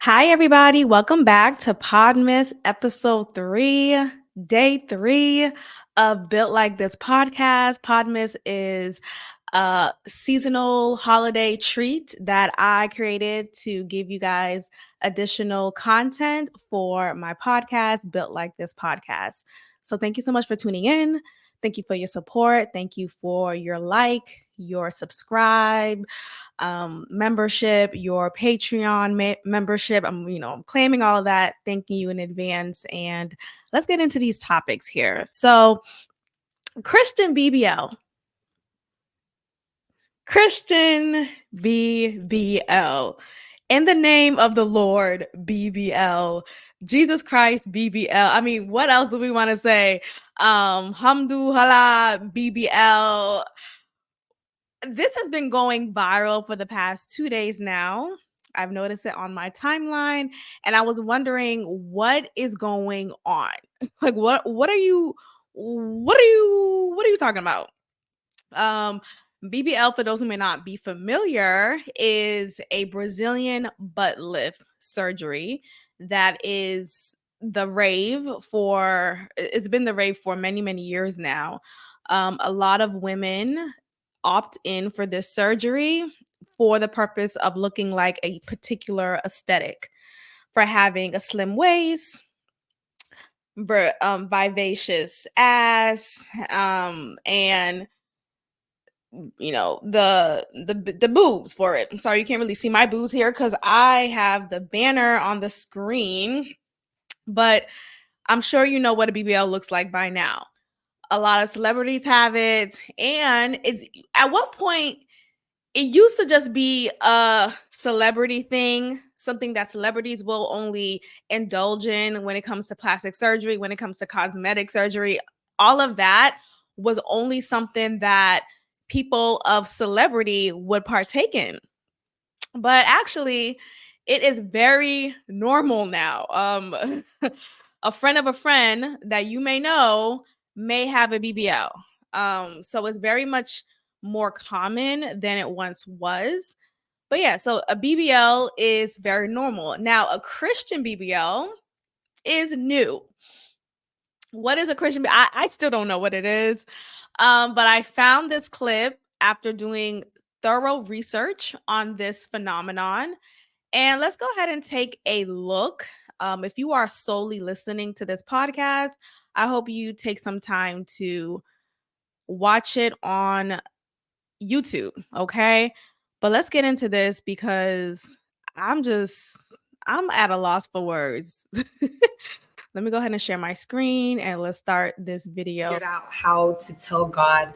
Hi, everybody. Welcome back to PODMAS Ep.3, Day 3 of Built Like This podcast. PODMAS is a seasonal holiday treat that I created to give you guys additional content for my podcast, Built Like This podcast. So thank you so much for tuning in. Thank you for your support. Thank you for your like, your subscribe, membership, your Patreon membership. I'm claiming all of that. Thanking you in advance. And let's get into these topics here. So, Christian BBL. Christian BBL. In the name of the Lord, BBL. Jesus Christ, BBL. I mean, what else do we want to say? Hamdulillah, BBL. This has been going viral for the past 2 days now. I've noticed it on my timeline, and I was wondering what is going on. Like what are you talking about? Um BBL, for those who may not be familiar, is a Brazilian butt lift surgery that is the rave for it's been the rave for many, many years now. A lot of women opt in for this surgery for the purpose of looking like a particular aesthetic, for having a slim waist, vivacious ass, and the boobs for it. I'm sorry you can't really see my boobs here because I have the banner on the screen, but I'm sure you know what a BBL looks like by now. A lot of celebrities have it, and it's at what point it used to just be a celebrity thing, something that celebrities will only indulge in when it comes to plastic surgery, when it comes to cosmetic surgery. All of that was only something that people of celebrity would partake in. But actually, it is very normal now. A friend of a friend that you may know may have a BBL. So it's very much more common than it once was. But yeah, so a BBL is very normal. Now, a Christian BBL is new. What is a Christian? I still don't know what it is. But I found this clip after doing thorough research on this phenomenon. And let's go ahead and take a look. If you are solely listening to this podcast, I hope you take some time to watch it on YouTube, okay? But let's get into this because I'm just I'm at a loss for words. Let me go ahead and share my screen and let's start this video. Figured out how to tell God,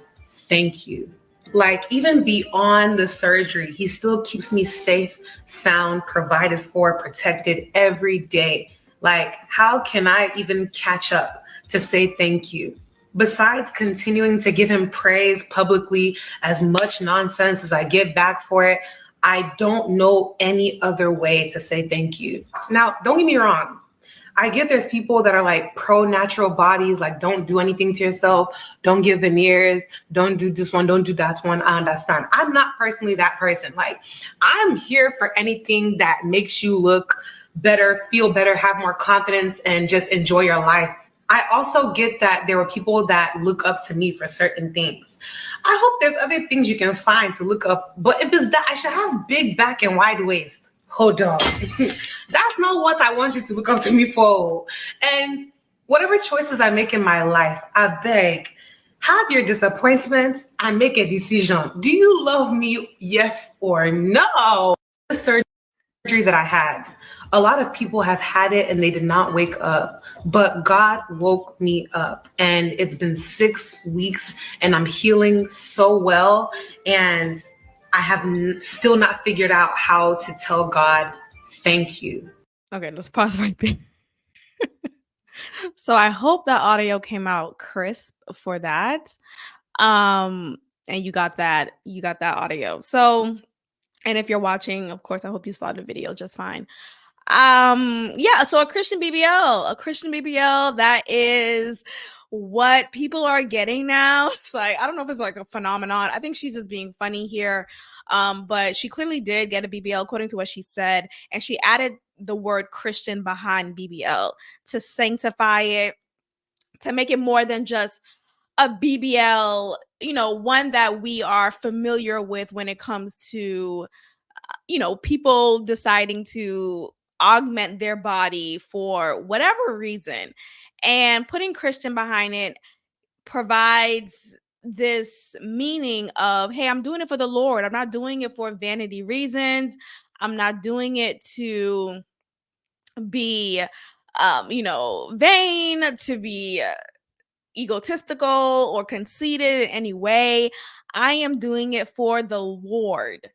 thank you. Like, even beyond the surgery, he still keeps me safe, sound, provided for, protected every day. Like, how can I even catch up to say thank you? Besides continuing to give him praise publicly, as much nonsense as I get back for it, I don't know any other way to say thank you. Now, don't get me wrong. I get there's people that are like pro natural bodies, like don't do anything to yourself, don't get veneers, don't do this one, don't do that one. I understand. I'm not personally that person. Like, I'm here for anything that makes you look better, feel better, have more confidence, and just enjoy your life. I also get that there are people that look up to me for certain things. I hope there's other things you can find to look up, but if it's that, I should have big back and wide waist. Hold on. That's not what I want you to look up to me for. And whatever choices I make in my life, I beg, have your disappointment and make a decision. Do you love me? Yes or no? The surgery that I had, a lot of people have had it and they did not wake up, but God woke me up, and it's been 6 weeks and I'm healing so well. And I have still not figured out how to tell God, thank you. Okay, let's pause right there. So I hope that audio came out crisp for that. And you got that audio. So, and if you're watching, of course, I hope you saw the video just fine. Yeah, so a Christian BBL, that is what people are getting now. It's like, I don't know if it's like a phenomenon. I think she's just being funny here. But she clearly did get a BBL according to what she said, and she added the word Christian behind BBL, to sanctify it, to make it more than just a BBL, one that we are familiar with when it comes to, people deciding to augment their body for whatever reason. And putting Christian behind it provides this meaning of, hey, I'm doing it for the Lord. I'm not doing it for vanity reasons. I'm not doing it to be, vain, to be egotistical or conceited in any way. I am doing it for the Lord.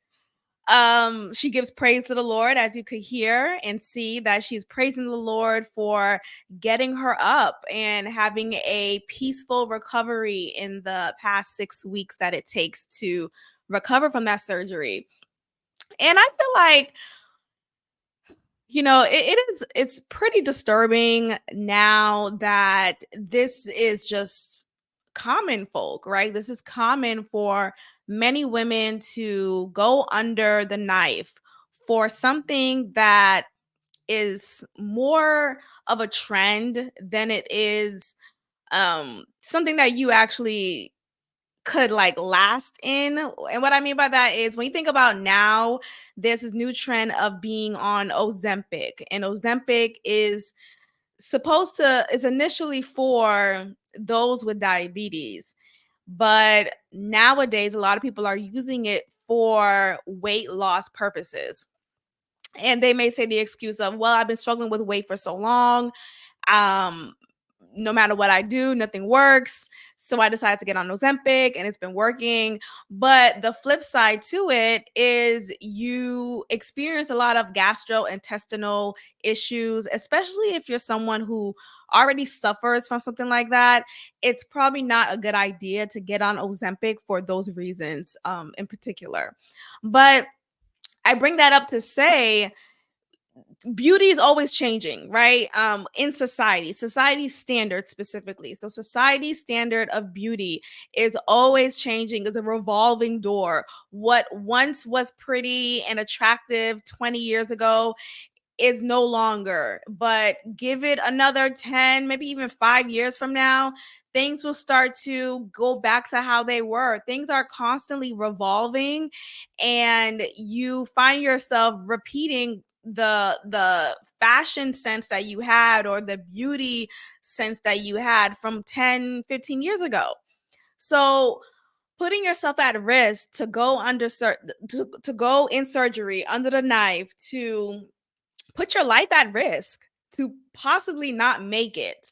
She gives praise to the Lord, as you could hear and see that she's praising the Lord for getting her up and having a peaceful recovery in the past 6 weeks that it takes to recover from that surgery. And I feel like, it's pretty disturbing now that this is just common folk, right? This is common for many women to go under the knife for something that is more of a trend than it is something that you actually could like last in. And what I mean by that is, when you think about now, there's this new trend of being on Ozempic, and Ozempic is initially for those with diabetes, but nowadays a lot of people are using it for weight loss purposes. And they may say the excuse of, well, I've been struggling with weight for so long, um no matter what I do, nothing works. So I decided to get on Ozempic, and it's been working. But the flip side to it is you experience a lot of gastrointestinal issues, especially if you're someone who already suffers from something like that. It's probably not a good idea to get on Ozempic for those reasons, in particular. But I bring that up to say, beauty is always changing, right? In society's standard specifically. So society's standard of beauty is always changing. It's a revolving door. What once was pretty and attractive 20 years ago is no longer. But give it another 10, maybe even 5 years from now, things will start to go back to how they were. Things are constantly revolving, and you find yourself repeating the fashion sense that you had, or the beauty sense that you had from 10, 15 years ago. So putting yourself at risk to go to go in surgery under the knife, to put your life at risk, to possibly not make it,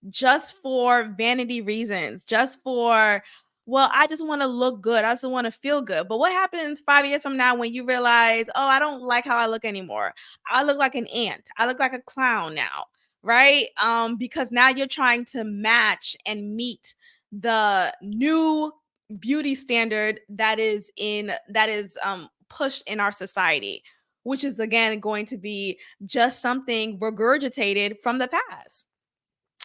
just for vanity reasons, just for, well, I just want to look good. I just want to feel good. But what happens 5 years from now when you realize, oh, I don't like how I look anymore? I look like an ant. I look like a clown now, right? Because now you're trying to match and meet the new beauty standard that is pushed in our society, which is again going to be just something regurgitated from the past.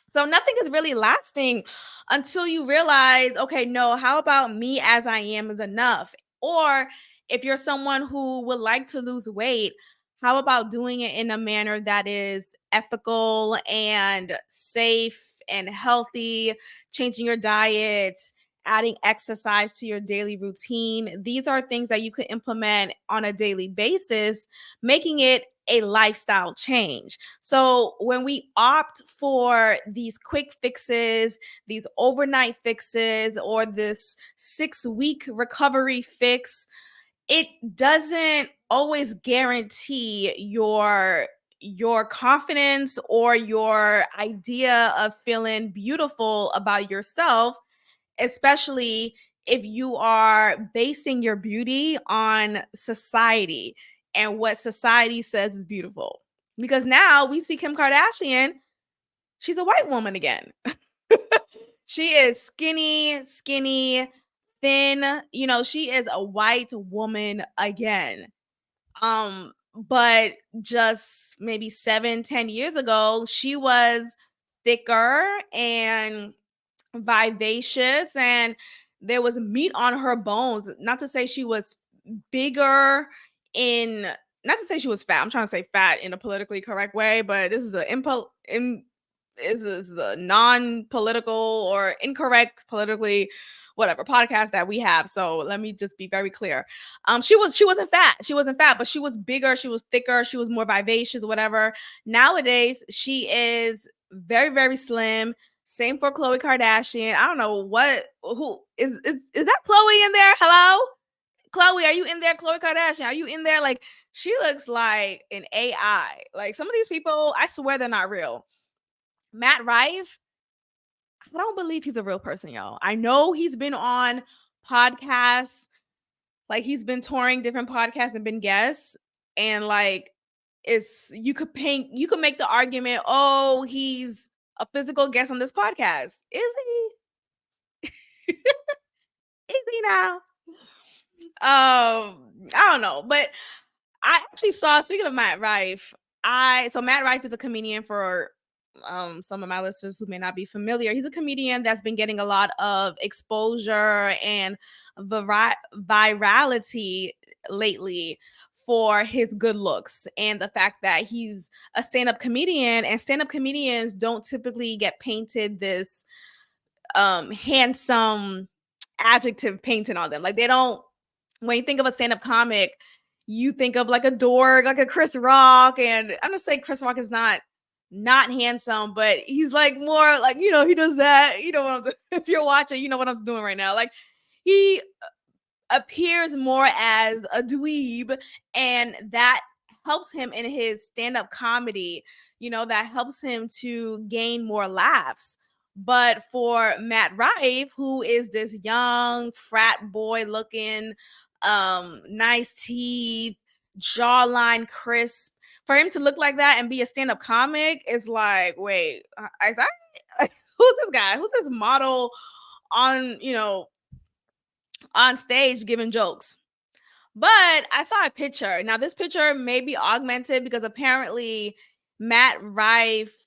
So nothing is really lasting until you realize, okay, no, how about me as I am is enough? Or if you're someone who would like to lose weight, how about doing it in a manner that is ethical and safe and healthy, changing your diet, adding exercise to your daily routine? These are things that you could implement on a daily basis, making it a lifestyle change. So when we opt for these quick fixes, these overnight fixes, or this 6-week recovery fix, it doesn't always guarantee your confidence or your idea of feeling beautiful about yourself, especially if you are basing your beauty on society and what society says is beautiful. Because now we see Kim Kardashian, she's a white woman again. She is skinny, thin, she is a white woman again. But just maybe 7-10 years ago, she was thicker and vivacious, and there was meat on her bones. Not to say she was bigger in not to say she was fat. I'm trying to say fat in a politically correct way, but this is is a non-political or incorrect politically whatever podcast that we have. So let me just be very clear. She wasn't fat. She wasn't fat, but she was bigger, she was thicker, she was more vivacious, whatever. Nowadays, she is very, very slim. Same for Khloe Kardashian. I don't know who is that Khloe in there? Hello? Khloe, are you in there? Khloe Kardashian, are you in there? Like, she looks like an AI. Like, some of these people, I swear they're not real. Matt Rife, I don't believe he's a real person, y'all. I know he's been on podcasts, like he's been touring different podcasts and been guests, and like you could make the argument, oh, he's a physical guest on this podcast. Is he? Is he now? I don't know, but I actually saw, speaking of Matt Rife, so Matt Rife is a comedian for some of my listeners who may not be familiar. He's a comedian that's been getting a lot of exposure and virality lately for his good looks and the fact that he's a stand-up comedian, and stand-up comedians don't typically get painted this handsome adjective painted on them. Like, they don't, when you think of a stand-up comic, you think of like a dork, like a Chris Rock. And I'm gonna say Chris Rock is not handsome, but he's like more like, he does that. You know what I'm doing. If you're watching, you know what I'm doing right now. Like, he appears more as a dweeb, and that helps him in his stand-up comedy. That helps him to gain more laughs. But for Matt Rife, who is this young frat boy looking, nice teeth, jawline crisp, for him to look like that and be a stand-up comic is like, wait, who's this guy? Who's this model on stage giving jokes? But I saw a picture. Now, this picture may be augmented because apparently Matt Rife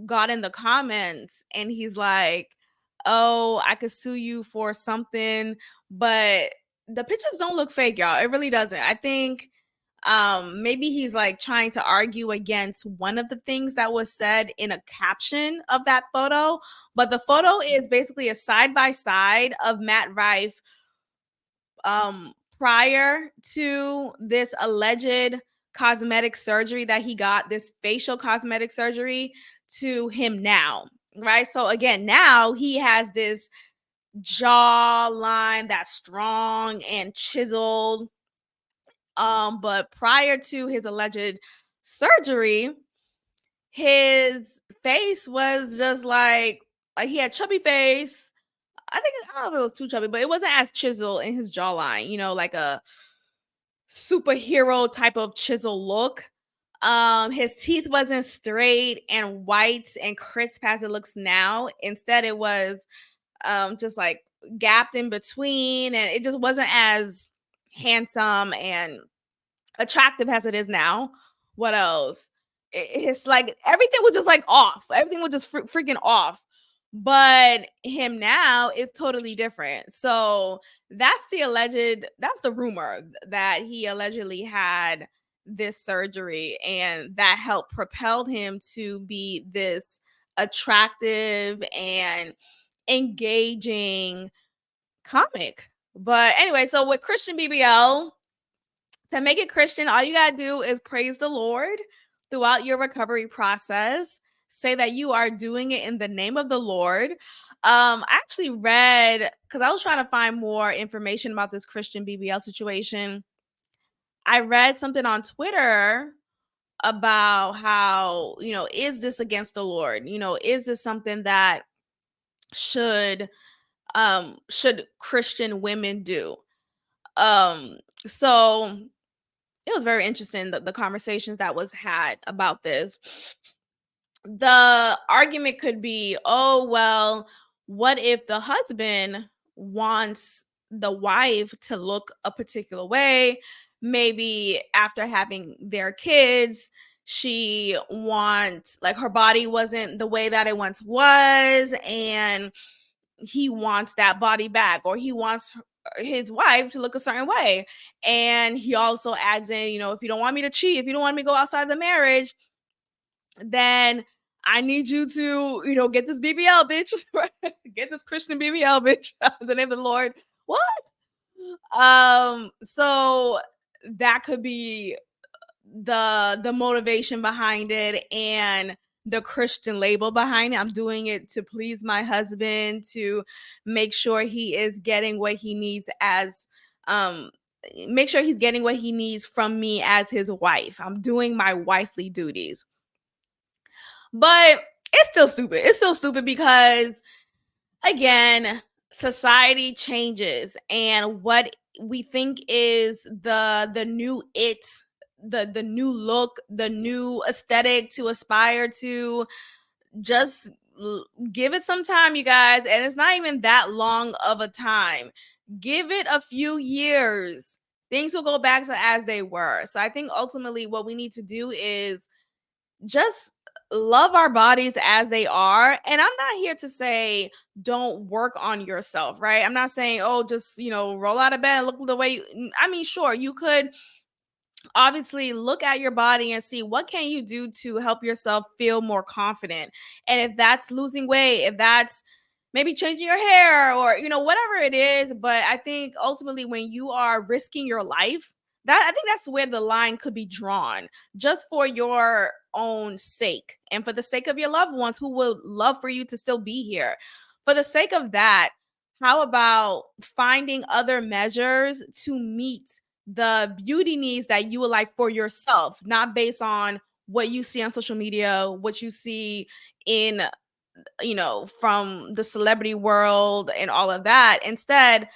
got in the comments and he's like, oh, I could sue you for something. But the pictures don't look fake, y'all. It really doesn't. I think maybe he's like trying to argue against one of the things that was said in a caption of that photo. But the photo is basically a side-by-side of Matt Rife prior to this alleged cosmetic surgery that he got, this facial cosmetic surgery, to him now, right? So again, now he has this jawline that's strong and chiseled. But prior to his alleged surgery, his face was just like he had chubby face. I don't know if it was too chubby, but it wasn't as chiseled in his jawline, like a superhero type of chisel look. His teeth wasn't straight and white and crisp as it looks now. Instead, it was just like gapped in between, and it just wasn't as handsome and attractive as it is now. What else? It's like everything was just like off. Everything was just freaking off. But him now is totally different. So that's the rumor that he allegedly had this surgery, and that helped propel him to be this attractive and engaging comic. But anyway, so with Christian BBL, to make it Christian, all you got to do is praise the Lord throughout your recovery process. Say that you are doing it in the name of the Lord. I actually read, because I was trying to find more information about this Christian BBL situation. I read something on Twitter about how, is this against the Lord? Is this something that should Christian women do? So it was very interesting, the conversations that was had about this. The argument could be, oh, well, what if the husband wants the wife to look a particular way? Maybe after having their kids, she wants, like, her body wasn't the way that it once was, and he wants that body back, or he wants his wife to look a certain way. And he also adds in, you know, if you don't want me to cheat, if you don't want me to go outside the marriage, then I need you to, you know, get this BBL, bitch. Get this Christian BBL, bitch. In the name of the Lord. What? So that could be the motivation behind it, and the Christian label behind it. I'm doing it to please my husband, to make sure he is getting what he needs as make sure he's getting what he needs from me as his wife. I'm doing my wifely duties. But it's still stupid. It's still stupid because, again, society changes, and what we think is the new it, the new look, the new aesthetic to aspire to, just give it some time, you guys. And it's not even that long of a time. Give it a few years, things will go back to as they were. So I think ultimately what we need to do is just love our bodies as they are. And I'm not here to say don't work on yourself, right? I'm not saying, oh, just, you know, roll out of bed and look the way I mean, sure, you could obviously look at your body and see what can you do to help yourself feel more confident. And if that's losing weight, if that's maybe changing your hair, or, you know, whatever it is. But I think ultimately when you are risking your life, that I think that's where the line could be drawn, just for your own sake and for the sake of your loved ones who would love for you to still be here. For the sake of that, how about finding other measures to meet the beauty needs that you would like for yourself, not based on what you see on social media, what you see in, you know, from the celebrity world and all of that. Instead,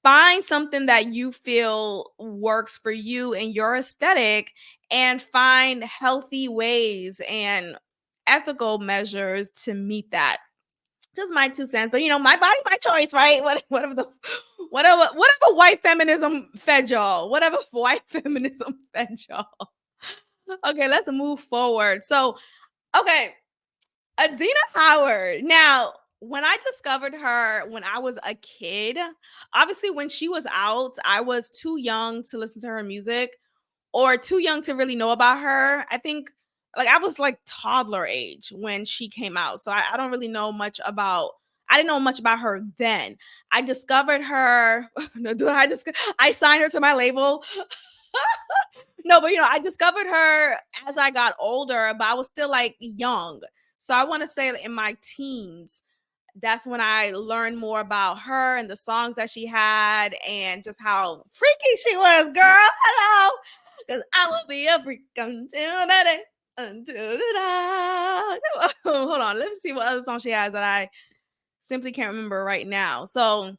find something that you feel works for you and your aesthetic, and find healthy ways and ethical measures to meet that. Just my 2 cents, but, you know, my body, my choice, right? Whatever the whatever white feminism fed y'all, whatever white feminism fed y'all. Okay, let's move forward. So, okay, Adina Howard. Now, when I discovered her when I was a kid, obviously when she was out, I was too young to listen to her music, or too young to really know about her. I think like I was like toddler age when she came out. So I don't really know much about I didn't know much about her then. I discovered her. I signed her to my label. No, but, you know, I discovered her as I got older, but I was still like young. So I want to say in my teens, that's when I learned more about her and the songs that she had, and just how freaky she was, girl. Hello. Because I will be a freak until that day. Until the night. Hold on. Let me see what other song she has that I simply can't remember right now. So,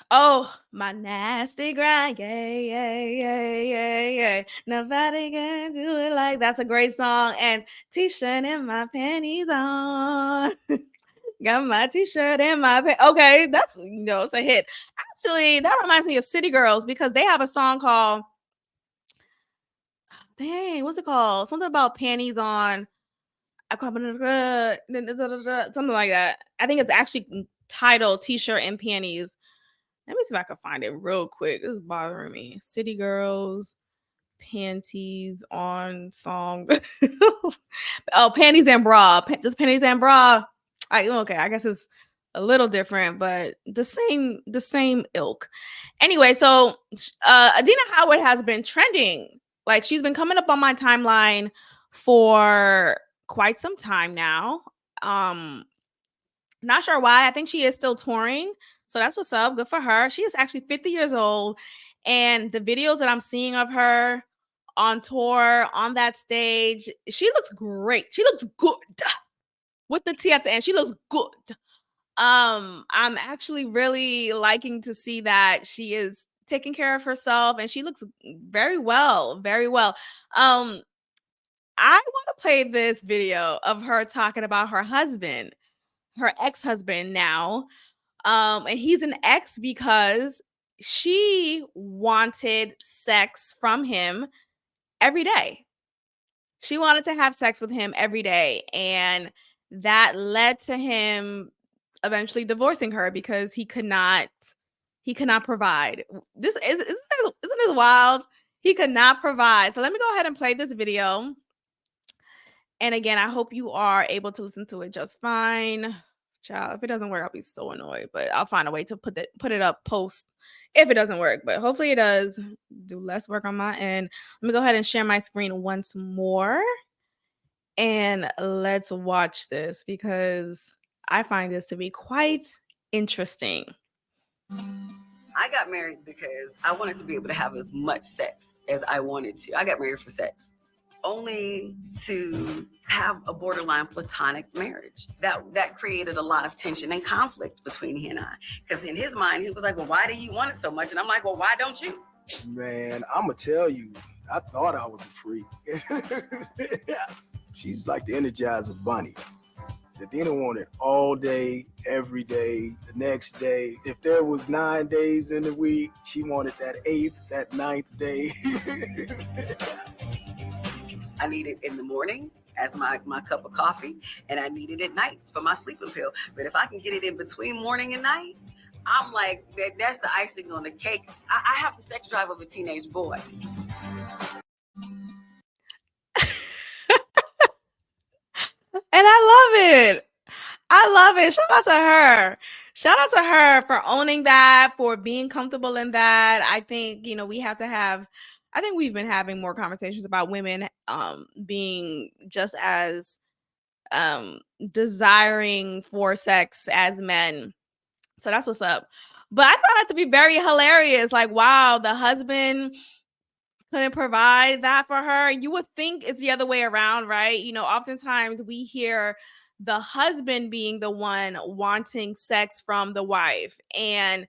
oh, my nasty grind. Yeah, yeah, yeah, yeah, yeah. Nobody can do it like that's a great song. And t-shirt and my panties on. Got my t-shirt and my okay, that's, you know, it's a hit. Actually, that reminds me of City Girls, because they have a song called, dang, what's it called? Something about panties on. Something like that. I think it's actually titled T-shirt and panties. Let me see if I can find it real quick. This is bothering me. City Girls panties on song. Oh, panties and bra. Just panties and bra. Okay, I guess it's a little different, but the same ilk. Anyway, so Adina Howard has been trending. Like, she's been coming up on my timeline for quite some time now. Not sure why. I think she is still touring. So that's what's up. Good for her. She is actually 50 years old. And the videos that I'm seeing of her on tour, on that stage, she looks great. She looks good. With the T at the end, she looks good. I'm actually really liking to see that she is taking care of herself, and she looks very well, very well. I want to play this video of her talking about her husband, her ex-husband now. And he's an ex because she wanted sex from him every day. She wanted to have sex with him every day, and that led to him eventually divorcing her because he could not provide. This isn't this wild? He could not provide. So let me go ahead and play this video. And again, I hope you are able to listen to it just fine. Child, if it doesn't work, I'll be so annoyed. But I'll find a way to put it up post if it doesn't work. But hopefully it does. Do less work on my end. Let me go ahead and share my screen once more. And let's watch this because I find this to be quite interesting. I got married because I wanted to be able to have as much sex as I wanted to. I got married for sex, only to have a borderline platonic marriage. That created a lot of tension and conflict between he and I. Because in his mind, he was like, well, why do you want it so much? And I'm like, well, why don't you? Man, I'm going to tell you, I thought I was a freak. She's like the Energizer Bunny. Adina wanted all day, every day, the next day. If there was 9 days in the week, she wanted that 8th, that 9th day. I need it in the morning as my cup of coffee, and I need it at night for my sleeping pill. But if I can get it in between morning and night, I'm like, that's the icing on the cake. I have the sex drive of a teenage boy. And I love it. I love it. Shout out to her. Shout out to her for owning that, for being comfortable in that. I think, we have to have, I think we've been having more conversations about women being just as desiring for sex as men. So that's what's up. But I found that to be very hilarious. Like, wow, the husband couldn't provide that for her. You would think it's the other way around, right? Oftentimes we hear the husband being the one wanting sex from the wife, and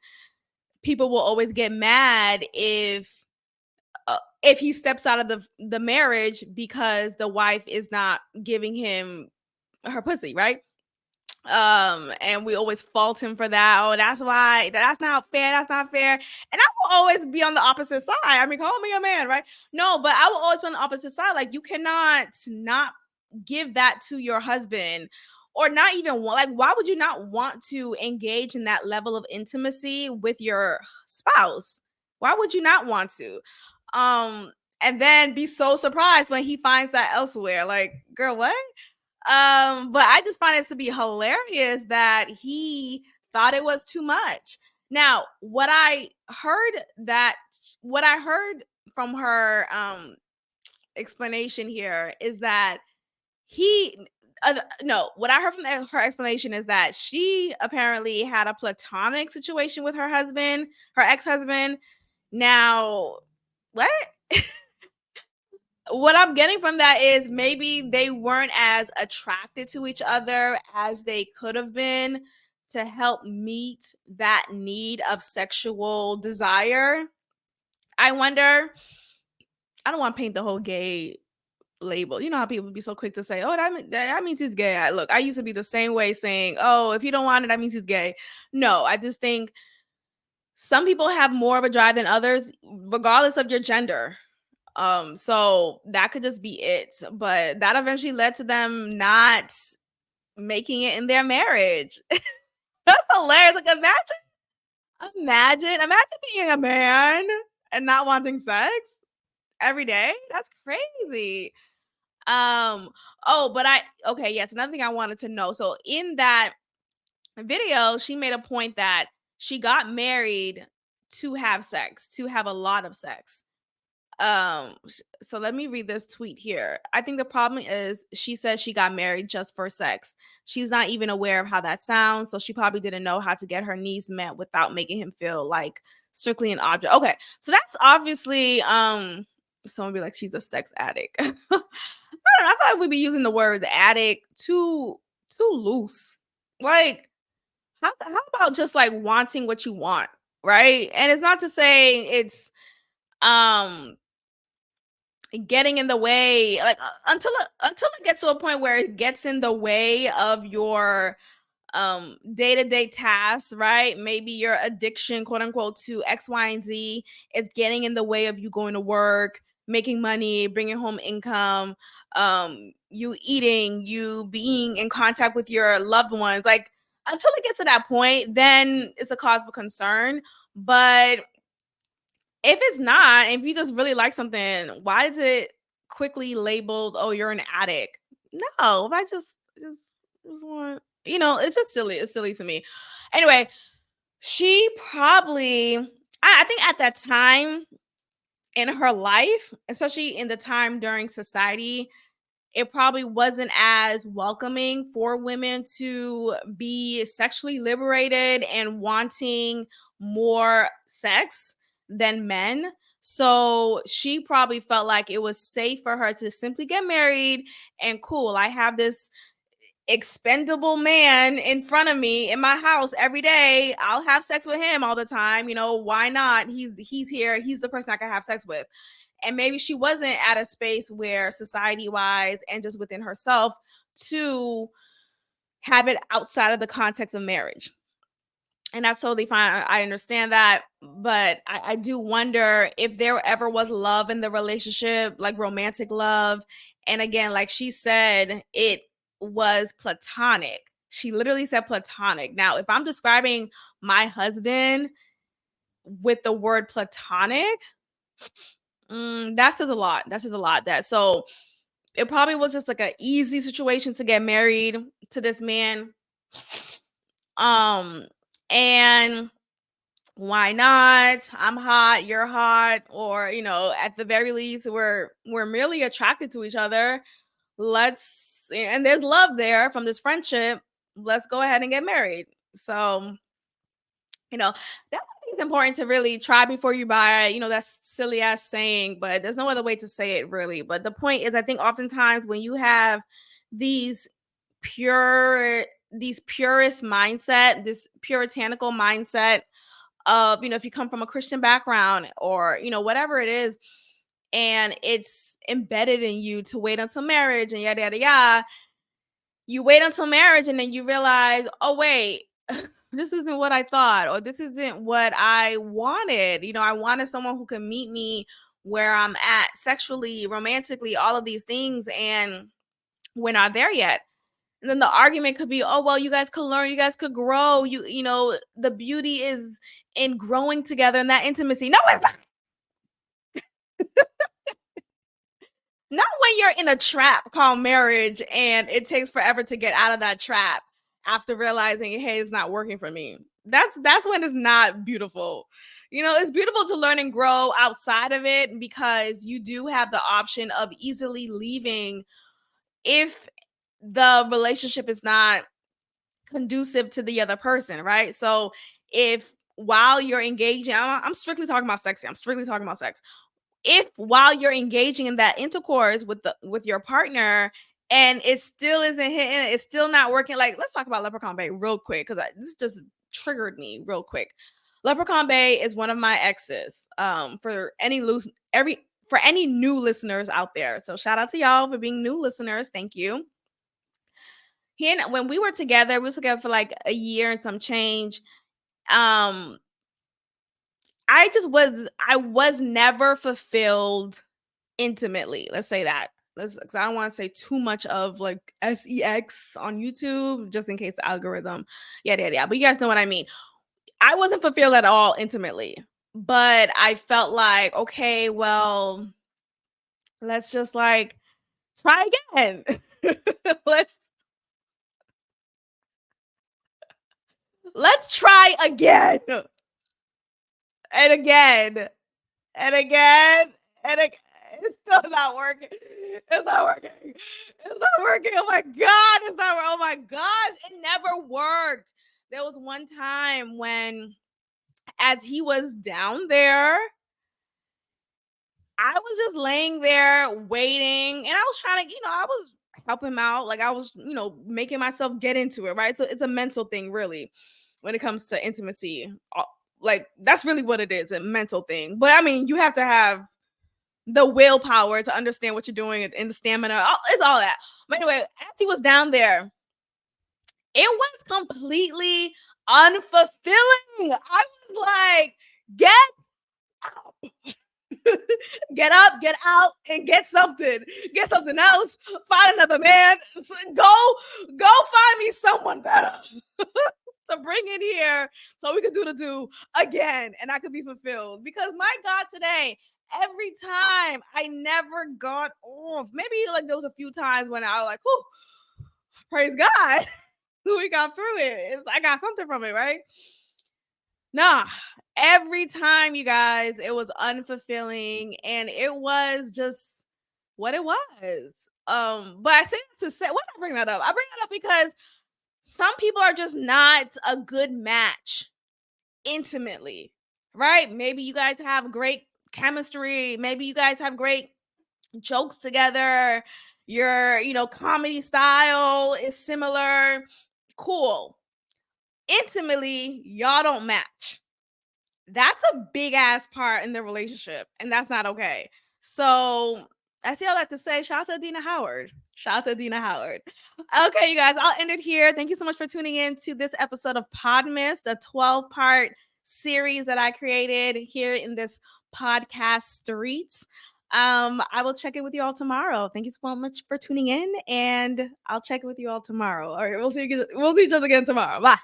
people will always get mad if he steps out of the marriage because the wife is not giving him her pussy, right? And we always fault him for that. Oh, that's why, that's not fair, that's not fair. And I will always be on the opposite side. I mean, call me a man, right? No, but I will always be on the opposite side. Like, you cannot not give that to your husband, or not even like, why would you not want to engage in that level of intimacy with your spouse? Why would you not want to? And then be so surprised when he finds that elsewhere. Like, girl, what? But I just find it to be hilarious that he thought it was too much. Now, what I heard from her explanation here is that what I heard from her explanation is that she apparently had a platonic situation with her ex-husband. Now, what? What I'm getting from that is maybe they weren't as attracted to each other as they could have been to help meet that need of sexual desire. I wonder, I don't want to paint the whole gay label. You know how people be so quick to say, oh, that means he's gay. Look, I used to be the same way, saying, oh, if you don't want it, that means he's gay. No, I just think some people have more of a drive than others, regardless of your gender. So that could just be it. But that eventually led to them not making it in their marriage. That's hilarious. Like, imagine being a man and not wanting sex every day. That's crazy. Yes, another thing I wanted to know. So in that video, she made a point that she got married to have sex, to have a lot of sex. So let me read this tweet here. I think the problem is she says she got married just for sex. She's not even aware of how that sounds, so she probably didn't know how to get her needs met without making him feel like strictly an object. Okay, so that's obviously someone be like, she's a sex addict. I don't know. I feel like we'd be using the words addict too loose. Like, how about just like wanting what you want, right? And it's not to say it's getting in the way, like until it gets to a point where it gets in the way of your day-to-day tasks, right? Maybe your addiction, quote unquote, to X, Y, and Z is getting in the way of you going to work, making money, bringing home income, you eating, you being in contact with your loved ones. Like, until it gets to that point, then it's a cause for concern. But if it's not, if you just really like something, why is it quickly labeled, oh, you're an addict? No, if I just want, it's just silly. It's silly to me. Anyway, she probably, I think at that time in her life, especially in the time during society, it probably wasn't as welcoming for women to be sexually liberated and wanting more sex than men. So she probably felt like it was safe for her to simply get married and cool. I have this expendable man in front of me in my house every day. I'll have sex with him all the time. Why not? He's here. He's the person I can have sex with. And maybe she wasn't at a space where society wise and just within herself to have it outside of the context of marriage. And that's totally fine. I understand that. But I do wonder if there ever was love in the relationship, like romantic love. And again, like she said, it was platonic. She literally said platonic. Now, if I'm describing my husband with the word platonic, that says a lot. That says a lot. So it probably was just like an easy situation to get married to this man. And why not? I'm hot, you're hot, or at the very least, we're merely attracted to each other. And there's love there from this friendship. Let's go ahead and get married. So, that's it's important to really try before you buy. That's silly ass saying, but there's no other way to say it really. But the point is, I think oftentimes when you have these purist mindset, this puritanical mindset of, if you come from a Christian background or, whatever it is, and it's embedded in you to wait until marriage and yada, yada, yada. You wait until marriage and then you realize, oh, wait, this isn't what I thought, or this isn't what I wanted. I wanted someone who can meet me where I'm at sexually, romantically, all of these things. And we're not there yet. And then the argument could be, oh, well, you guys could learn, you guys could grow. The beauty is in growing together and that intimacy. No, it's not. Not when you're in a trap called marriage and it takes forever to get out of that trap after realizing, hey, it's not working for me. That's when it's not beautiful. It's beautiful to learn and grow outside of it because you do have the option of easily leaving if the relationship is not conducive to the other person, right? So if while you're engaging, I'm strictly talking about sex. I'm strictly talking about sex. If while you're engaging in that intercourse with your partner and it still isn't hitting, it's still not working. Like, let's talk about Leprechaun Bay real quick because this just triggered me real quick. Leprechaun Bay is one of my exes. For any new listeners out there, so shout out to y'all for being new listeners. Thank you. When we were together for like a year and some change. I was never fulfilled intimately. Let's say that. Because I don't want to say too much of like sex on YouTube, just in case the algorithm. Yeah. But you guys know what I mean. I wasn't fulfilled at all intimately, but I felt like, okay, well, let's just like try again. Let's try again and again and again and again. It's still not working. It's not working. It's not working. Oh my God. It's not. Oh my gosh. It never worked. There was one time when, as he was down there, I was just laying there waiting and I was trying to, I was helping him out. Like I was, making myself get into it. Right. So it's a mental thing, really, when it comes to intimacy. Like that's really what it is, a mental thing. But I mean, you have to have the willpower to understand what you're doing and the stamina. It's all that. But anyway, as he was down there, it was completely unfulfilling. I was like, get out. Get up, get out, and get something. Get something else. Find another man. Go find me someone better to bring in here so we can do the do again and I could be fulfilled. Because my God, today, every time I never got off. Maybe like there was a few times when I was like, whew, praise God. We got through it. I got something from it, right? Nah, every time, you guys, it was unfulfilling and it was just what it was. But I say that to say, why did I bring that up? I bring that up because some people are just not a good match intimately, right? Maybe you guys have great chemistry. Maybe you guys have great jokes together. Your, comedy style is similar. Cool. Intimately, y'all don't match. That's a big ass part in the relationship, and that's not okay. So I say all that to say, shout out to Adina Howard. Shout out to Adina Howard. Okay, you guys, I'll end it here. Thank you so much for tuning in to this episode of PODMAS, the 12-part series that I created here in this podcast streets. I will check in with you all tomorrow. Thank you so much for tuning in, and I'll check in with you all tomorrow. All right, we'll see each other again tomorrow. Bye.